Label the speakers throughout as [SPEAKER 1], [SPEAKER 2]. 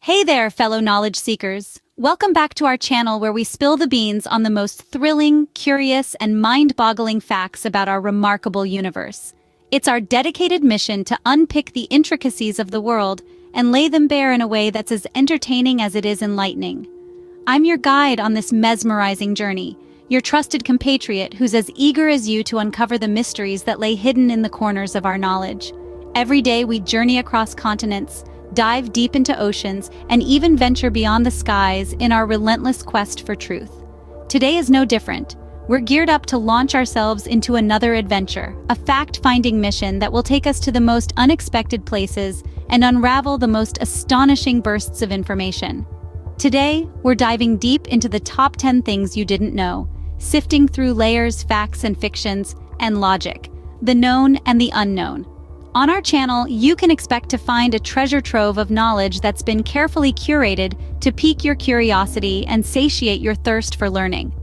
[SPEAKER 1] Hey there, fellow knowledge seekers. Welcome back to our channel where we spill the beans on the most thrilling, curious, and mind-boggling facts about our remarkable universe. It's our dedicated mission to unpick the intricacies of the world and lay them bare in a way that's as entertaining as it is enlightening. I'm your guide on this mesmerizing journey, your trusted compatriot who's as eager as you to uncover the mysteries that lay hidden in the corners of our knowledge. Every day we journey across continents, dive deep into oceans, and even venture beyond the skies in our relentless quest for truth. Today is no different. We're geared up to launch ourselves into another adventure, a fact-finding mission that will take us to the most unexpected places and unravel the most astonishing bursts of information. Today, we're diving deep into the top 10 things you didn't know, sifting through layers, facts and fictions, and logic, the known and the unknown. On our channel, you can expect to find a treasure trove of knowledge that's been carefully curated to pique your curiosity and satiate your thirst for learning.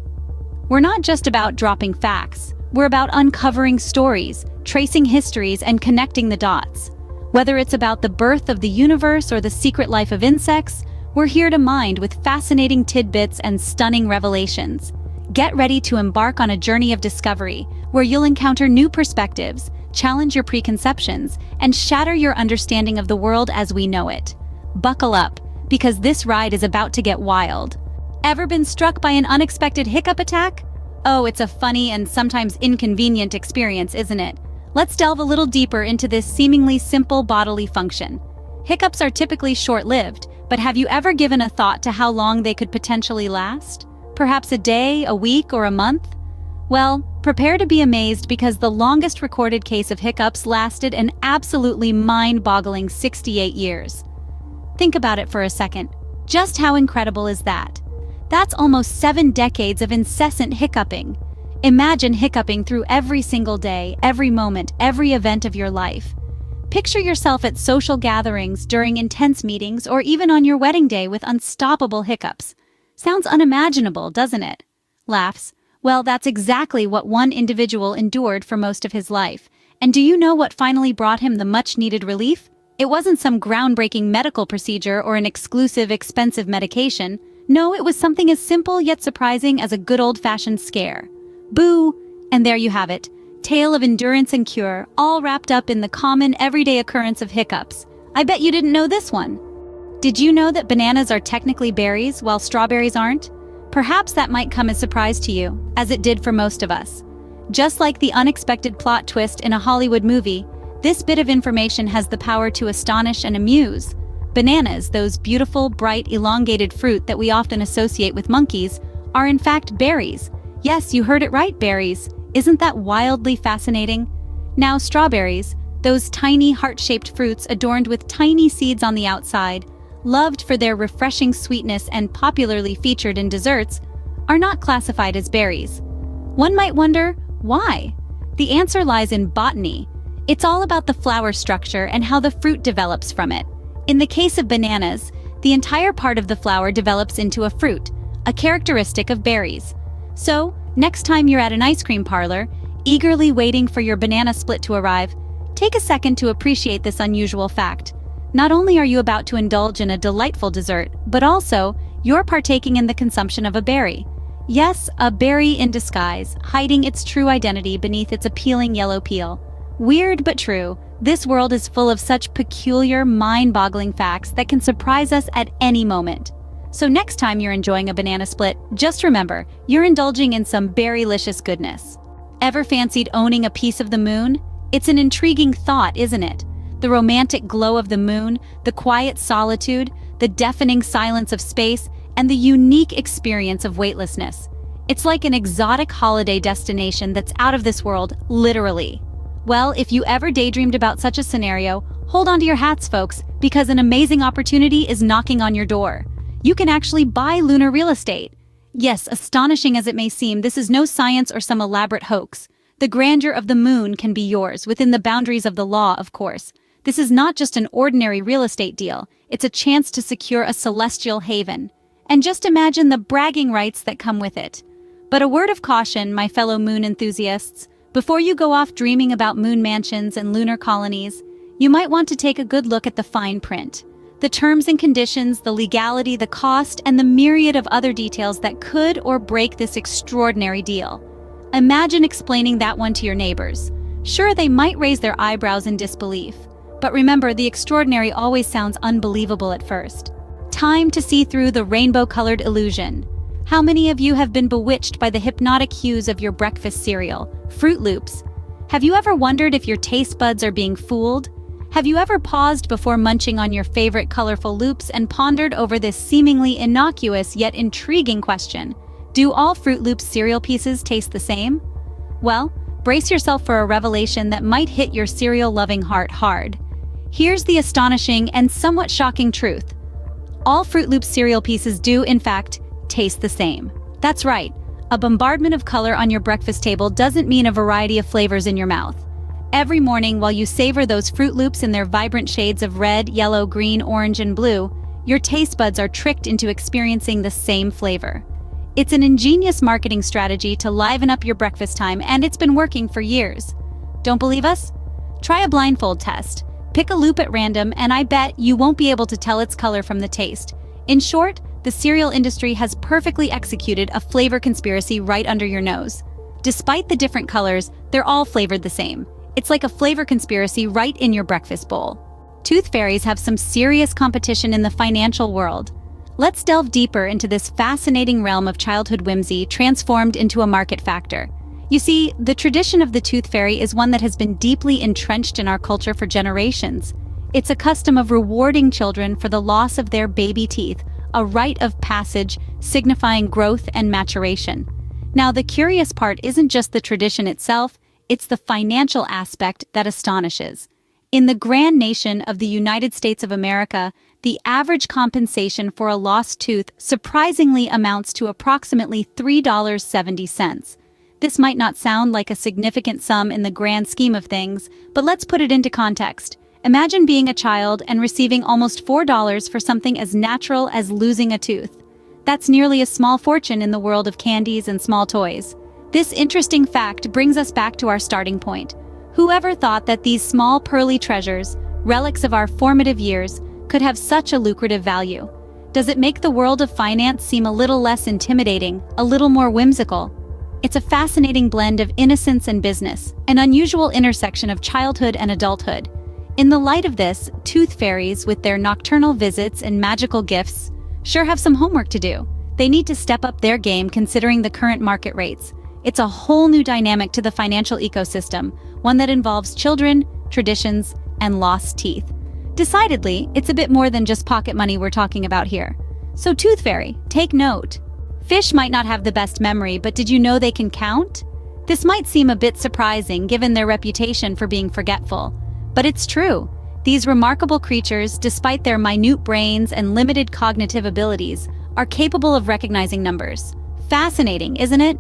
[SPEAKER 1] We're not just about dropping facts, we're about uncovering stories, tracing histories, and connecting the dots. Whether it's about the birth of the universe or the secret life of insects, we're here to mind with fascinating tidbits and stunning revelations. Get ready to embark on a journey of discovery, where you'll encounter new perspectives, challenge your preconceptions, and shatter your understanding of the world as we know it. Buckle up, because this ride is about to get wild. Ever been struck by an unexpected hiccup attack? Oh, it's a funny and sometimes inconvenient experience, isn't it? Let's delve a little deeper into this seemingly simple bodily function. Hiccups are typically short-lived, but have you ever given a thought to how long they could potentially last? Perhaps a day, a week, or a month? Well, prepare to be amazed because the longest recorded case of hiccups lasted an absolutely mind-boggling 68 years. Think about it for a second. Just how incredible is that? That's almost 7 decades of incessant hiccuping. Imagine hiccuping through every single day, every moment, every event of your life. Picture yourself at social gatherings, during intense meetings, or even on your wedding day with unstoppable hiccups. Sounds unimaginable, doesn't it? Laughs. Well, that's exactly what one individual endured for most of his life. And do you know what finally brought him the much-needed relief? It wasn't some groundbreaking medical procedure or an exclusive, expensive medication. No, it was something as simple yet surprising as a good old-fashioned scare. Boo! And there you have it. Tale of endurance and cure, all wrapped up in the common, everyday occurrence of hiccups. I bet you didn't know this one. Did you know that bananas are technically berries, while strawberries aren't? Perhaps that might come as a surprise to you, as it did for most of us. Just like the unexpected plot twist in a Hollywood movie, this bit of information has the power to astonish and amuse. Bananas, those beautiful, bright, elongated fruit that we often associate with monkeys, are in fact berries. Yes, you heard it right, berries. Isn't that wildly fascinating? Now, strawberries, those tiny heart-shaped fruits adorned with tiny seeds on the outside, loved for their refreshing sweetness and popularly featured in desserts, are not classified as berries. One might wonder, why? The answer lies in botany. It's all about the flower structure and how the fruit develops from it. In the case of bananas, the entire part of the flower develops into a fruit, a characteristic of berries. So, next time you're at an ice cream parlor, eagerly waiting for your banana split to arrive, take a second to appreciate this unusual fact. Not only are you about to indulge in a delightful dessert, but also, you're partaking in the consumption of a berry. Yes, a berry in disguise, hiding its true identity beneath its appealing yellow peel. Weird but true, this world is full of such peculiar, mind-boggling facts that can surprise us at any moment. So next time you're enjoying a banana split, just remember, you're indulging in some berry-licious goodness. Ever fancied owning a piece of the moon? It's an intriguing thought, isn't it? The romantic glow of the moon, the quiet solitude, the deafening silence of space, and the unique experience of weightlessness. It's like an exotic holiday destination that's out of this world, literally. Well, if you ever daydreamed about such a scenario, hold on to your hats, folks, because an amazing opportunity is knocking on your door. You can actually buy lunar real estate. Yes, astonishing as it may seem, this is no science or some elaborate hoax. The grandeur of the moon can be yours, within the boundaries of the law, of course. This is not just an ordinary real estate deal, it's a chance to secure a celestial haven. And just imagine the bragging rights that come with it. But a word of caution, my fellow moon enthusiasts. Before you go off dreaming about moon mansions and lunar colonies, you might want to take a good look at the fine print. The terms and conditions, the legality, the cost, and the myriad of other details that could or break this extraordinary deal. Imagine explaining that one to your neighbors. Sure, they might raise their eyebrows in disbelief. But remember, the extraordinary always sounds unbelievable at first. Time to see through the rainbow-colored illusion. How many of you have been bewitched by the hypnotic hues of your breakfast cereal, Fruit Loops? Have you ever wondered if your taste buds are being fooled? Have you ever paused before munching on your favorite colorful loops and pondered over this seemingly innocuous yet intriguing question? Do all Fruit Loops cereal pieces taste the same? Well, brace yourself for a revelation that might hit your cereal-loving heart hard. Here's the astonishing and somewhat shocking truth. All Fruit Loops cereal pieces do, in fact, taste the same. That's right, a bombardment of color on your breakfast table doesn't mean a variety of flavors in your mouth. Every morning, while you savor those Fruit Loops in their vibrant shades of red, yellow, green, orange, and blue, your taste buds are tricked into experiencing the same flavor. It's an ingenious marketing strategy to liven up your breakfast time, and it's been working for years. Don't believe us? Try a blindfold test. Pick a loop at random, and I bet you won't be able to tell its color from the taste. In short, the cereal industry has perfectly executed a flavor conspiracy right under your nose. Despite the different colors, they're all flavored the same. It's like a flavor conspiracy right in your breakfast bowl. Tooth fairies have some serious competition in the financial world. Let's delve deeper into this fascinating realm of childhood whimsy transformed into a market factor. You see, the tradition of the tooth fairy is one that has been deeply entrenched in our culture for generations. It's a custom of rewarding children for the loss of their baby teeth, a rite of passage signifying growth and maturation. Now, the curious part isn't just the tradition itself, it's the financial aspect that astonishes. In the grand nation of the United States of America, the average compensation for a lost tooth surprisingly amounts to approximately $3.70. This might not sound like a significant sum in the grand scheme of things, but let's put it into context. Imagine being a child and receiving almost $4 for something as natural as losing a tooth. That's nearly a small fortune in the world of candies and small toys. This interesting fact brings us back to our starting point. Whoever thought that these small pearly treasures, relics of our formative years, could have such a lucrative value? Does it make the world of finance seem a little less intimidating, a little more whimsical? It's a fascinating blend of innocence and business, an unusual intersection of childhood and adulthood. In the light of this, tooth fairies, with their nocturnal visits and magical gifts, sure have some homework to do. They need to step up their game considering the current market rates. It's a whole new dynamic to the financial ecosystem, one that involves children, traditions, and lost teeth. Decidedly, it's a bit more than just pocket money we're talking about here. So tooth fairy, take note. Fish might not have the best memory, but did you know they can count? This might seem a bit surprising given their reputation for being forgetful, but it's true. These remarkable creatures, despite their minute brains and limited cognitive abilities, are capable of recognizing numbers. Fascinating, isn't it?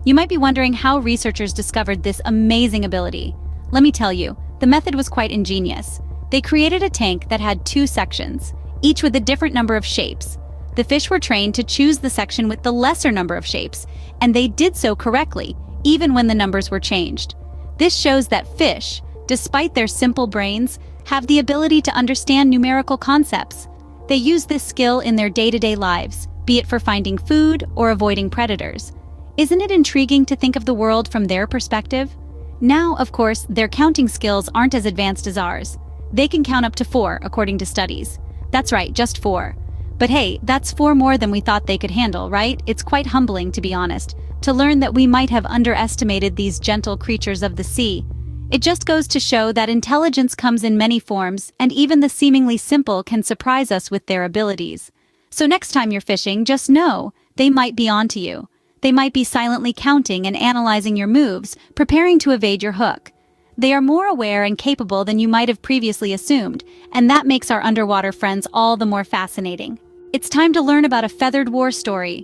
[SPEAKER 1] You might be wondering how researchers discovered this amazing ability. Let me tell you, the method was quite ingenious. They created a tank that had two sections, each with a different number of shapes. The fish were trained to choose the section with the lesser number of shapes, and they did so correctly, even when the numbers were changed. This shows that fish, despite their simple brains, have the ability to understand numerical concepts. They use this skill in their day-to-day lives, be it for finding food or avoiding predators. Isn't it intriguing to think of the world from their perspective? Now, of course, their counting skills aren't as advanced as ours. They can count up to 4, according to studies. That's right, just 4. But hey, that's 4 more than we thought they could handle, right? It's quite humbling, to be honest, to learn that we might have underestimated these gentle creatures of the sea. It just goes to show that intelligence comes in many forms, and even the seemingly simple can surprise us with their abilities. So next time you're fishing, just know, they might be onto you. They might be silently counting and analyzing your moves, preparing to evade your hook. They are more aware and capable than you might have previously assumed, and that makes our underwater friends all the more fascinating. It's time to learn about a feathered war story.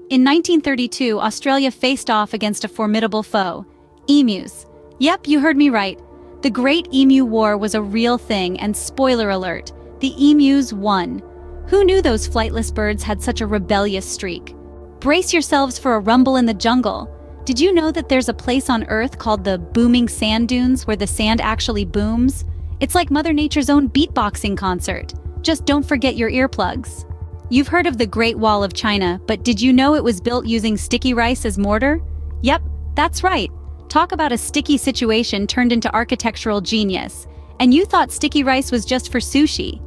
[SPEAKER 1] In 1932, Australia faced off against a formidable foe, emus. Yep, you heard me right. The Great Emu War was a real thing, and spoiler alert, the emus won. Who knew those flightless birds had such a rebellious streak? Brace yourselves for a rumble in the jungle. Did you know that there's a place on Earth called the booming sand dunes where the sand actually booms? It's like Mother Nature's own beatboxing concert. Just don't forget your earplugs. You've heard of the Great Wall of China, but did you know it was built using sticky rice as mortar? Yep, that's right. Talk about a sticky situation turned into architectural genius. And you thought sticky rice was just for sushi.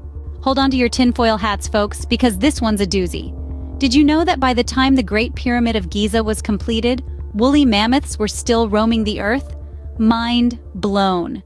[SPEAKER 1] Hold on to your tinfoil hats, folks, because this one's a doozy. Did you know that by the time the Great Pyramid of Giza was completed, woolly mammoths were still roaming the earth? Mind blown.